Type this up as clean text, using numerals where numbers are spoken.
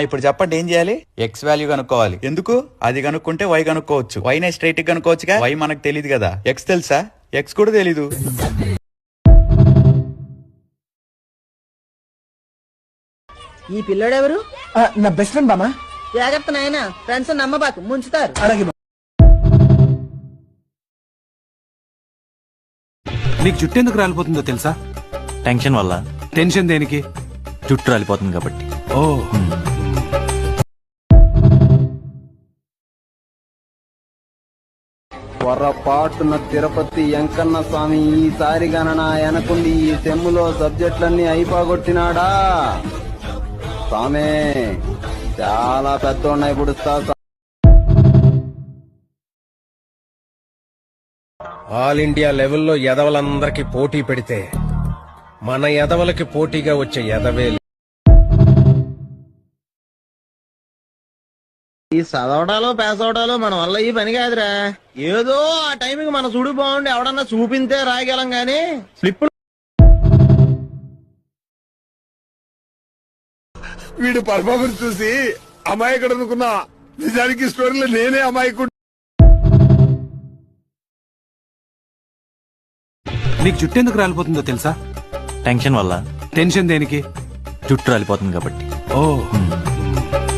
ఇప్పుడు చెప్పండి ఏం చేయాలి? ఎక్స్ వాల్యూ కనుక్కోవాలి. ఎందుకు? అది కనుక్కుంటే వై కనుక్కోవచ్చు. వైనే స్ట్రైట్ కనుక్కోవచ్చుగా. వై మనకు తెలియదు కదా. ఎక్స్ తెలుసా? ఎక్స్ కూడా తెలీదు. ఈ పిల్లడెవరు? నా బెస్ట్ ఫ్రెండ్ బామా. జాగ్రత్త నాయన, ఫ్రెండ్స్ నమ్మబాకు, ముంచుతారు. అలాగే. నీకు జుట్టు ఎందుకు రాలిపోతుందో తెలుసా? టెన్షన్ వల్ల. టెన్షన్ దేనికి? జుట్టు రాలిపోతుంది కాబట్టి. ఓ పొరపాటున తిరుపతి వెంకన్న స్వామి ఈసారి గణన వెనకుండి ఈ సెమ్ములో సబ్జెక్టులన్నీ అయిపోగొట్టినాడా? స్వామే చాలా పెద్దోన్నాయి పుడుస్తా. ఆల్ ఇండియా లెవెల్లో ఎదవలందరికీ పోటీ పెడితే మన ఎదవలకి పోటీగా వచ్చే ఎదవే. ఈ చదవడాలో పాస్ అవడాలో మన వల్ల ఈ పని కాదురా. ఏదో ఆ టైంకి మన చూడు బాగుండి ఎవడన్నా చూపింతే రాయగలం గానీ స్లిప్. వీడు పర్ఫార్మెన్స్ చూసి అమాయకుడు అనుకున్నా, నిజానికి స్టోరీలో నేనే అమాయకుడు. నీకు జుట్టు ఎందుకు రాలిపోతుందో తెలుసా? టెన్షన్ వల్ల. టెన్షన్ దేనికి? జుట్టు రాలిపోతుంది కాబట్టి. ఓ